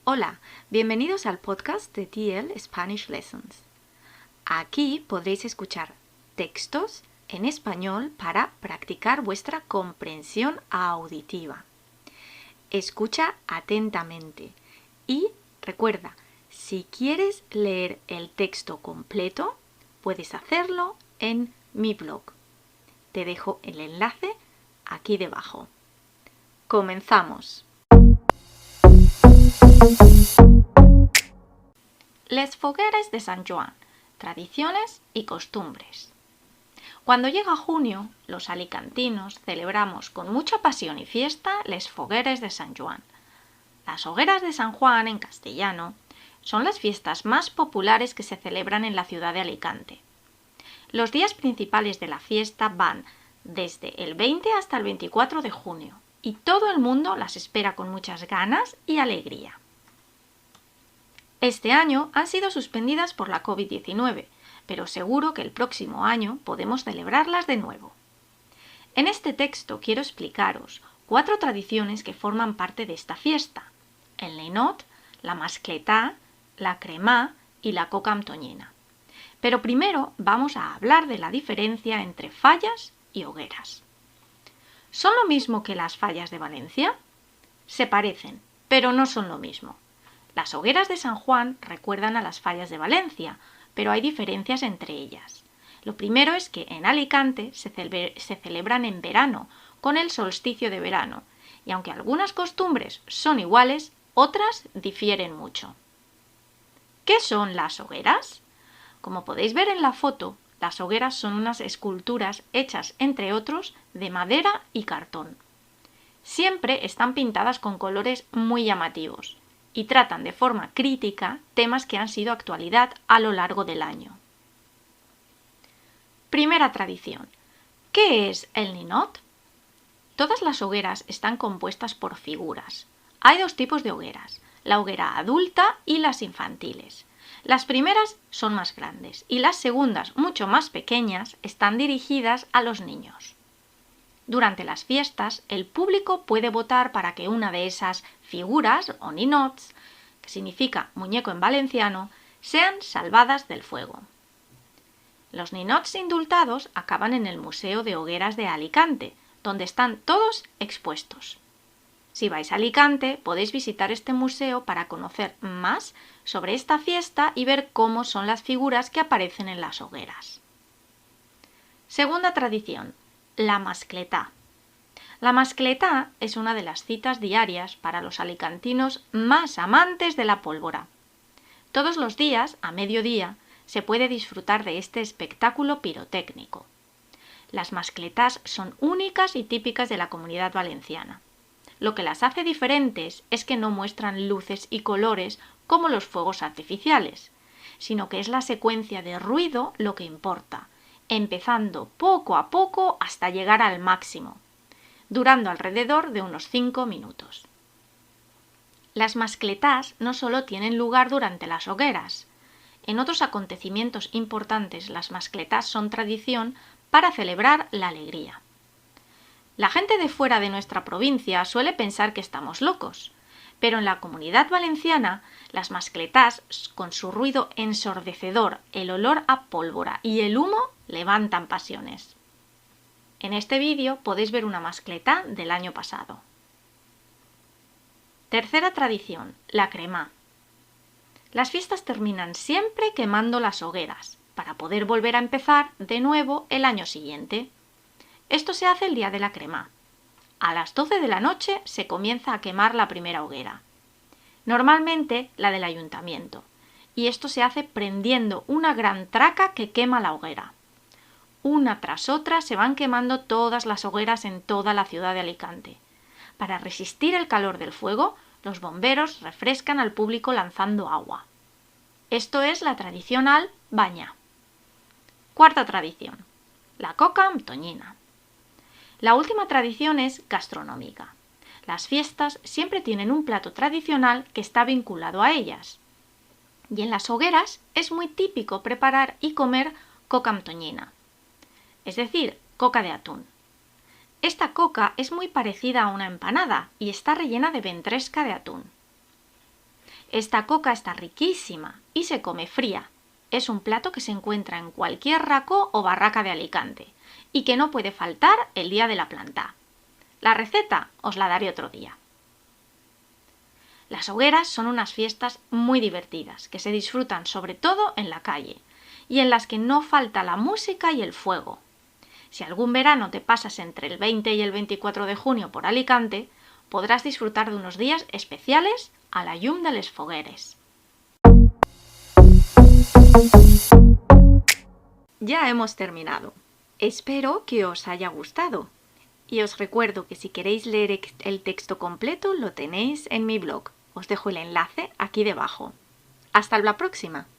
Hola, bienvenidos al podcast de TL Spanish Lessons. Aquí podréis escuchar textos en español para practicar vuestra comprensión auditiva. Escucha atentamente y recuerda, si quieres leer el texto completo, puedes hacerlo en mi blog. Te dejo el enlace aquí debajo. ¡Comenzamos! Les fogueres de San Joan, tradiciones y costumbres. Cuando llega junio, los alicantinos celebramos con mucha pasión y fiesta les fogueres de San Joan. Las hogueras de San Juan, en castellano, son las fiestas más populares que se celebran en la ciudad de Alicante. Los días principales de la fiesta van desde el 20 hasta el 24 de junio y todo el mundo las espera con muchas ganas y alegría. Este año han sido suspendidas por la COVID-19, pero seguro que el próximo año podemos celebrarlas de nuevo. En este texto quiero explicaros 4 tradiciones que forman parte de esta fiesta: el ninot, la mascletà, la cremà y la coca amb tonyina. Pero primero vamos a hablar de la diferencia entre fallas y hogueras. ¿Son lo mismo que las fallas de Valencia? Se parecen, pero no son lo mismo. Las hogueras de San Juan recuerdan a las fallas de Valencia, pero hay diferencias entre ellas. Lo primero es que en Alicante se celebran en verano, con el solsticio de verano, y aunque algunas costumbres son iguales, otras difieren mucho. ¿Qué son las hogueras? Como podéis ver en la foto, las hogueras son unas esculturas hechas, entre otros, de madera y cartón. Siempre están pintadas con colores muy llamativos y tratan de forma crítica temas que han sido actualidad a lo largo del año. Primera tradición. ¿Qué es el ninot? Todas las hogueras están compuestas por figuras. Hay 2 tipos de hogueras, la hoguera adulta y las infantiles. Las primeras son más grandes y las segundas, mucho más pequeñas, están dirigidas a los niños. Durante las fiestas, el público puede votar para que una de esas figuras, o ninots, que significa muñeco en valenciano, sean salvadas del fuego. Los ninots indultados acaban en el Museo de Hogueras de Alicante, donde están todos expuestos. Si vais a Alicante, podéis visitar este museo para conocer más sobre esta fiesta y ver cómo son las figuras que aparecen en las hogueras. Segunda tradición. La mascletà. La mascletà es una de las citas diarias para los alicantinos más amantes de la pólvora. Todos los días, a mediodía, se puede disfrutar de este espectáculo pirotécnico. Las mascletàs son únicas y típicas de la Comunidad Valenciana. Lo que las hace diferentes es que no muestran luces y colores como los fuegos artificiales, sino que es la secuencia de ruido lo que importa, empezando poco a poco hasta llegar al máximo, durando alrededor de unos 5 minutos. Las mascletàs no solo tienen lugar durante las hogueras. En otros acontecimientos importantes las mascletàs son tradición para celebrar la alegría. La gente de fuera de nuestra provincia suele pensar que estamos locos, pero en la Comunidad Valenciana las mascletàs, con su ruido ensordecedor, el olor a pólvora y el humo, levantan pasiones. En este vídeo podéis ver una mascletà del año pasado. Tercera tradición, la cremà. Las fiestas terminan siempre quemando las hogueras, para poder volver a empezar de nuevo el año siguiente. Esto se hace el día de la cremà. A las 12 de la noche se comienza a quemar la primera hoguera, normalmente la del ayuntamiento, y esto se hace prendiendo una gran traca que quema la hoguera. Una tras otra se van quemando todas las hogueras en toda la ciudad de Alicante. Para resistir el calor del fuego, los bomberos refrescan al público lanzando agua. Esto es la tradicional banya. Cuarta tradición, la coca amb tonyina. La última tradición es gastronómica. Las fiestas siempre tienen un plato tradicional que está vinculado a ellas. Y en las hogueras es muy típico preparar y comer coca amb tonyina, es decir, coca de atún. Esta coca es muy parecida a una empanada y está rellena de ventresca de atún. Esta coca está riquísima y se come fría. Es un plato que se encuentra en cualquier raco o barraca de Alicante y que no puede faltar el día de la planta. La receta os la daré otro día. Las hogueras son unas fiestas muy divertidas que se disfrutan sobre todo en la calle y en las que no falta la música y el fuego. Si algún verano te pasas entre el 20 y el 24 de junio por Alicante, podrás disfrutar de unos días especiales a la llum de les fogueres. Ya hemos terminado. Espero que os haya gustado. Y os recuerdo que si queréis leer el texto completo lo tenéis en mi blog. Os dejo el enlace aquí debajo. ¡Hasta la próxima!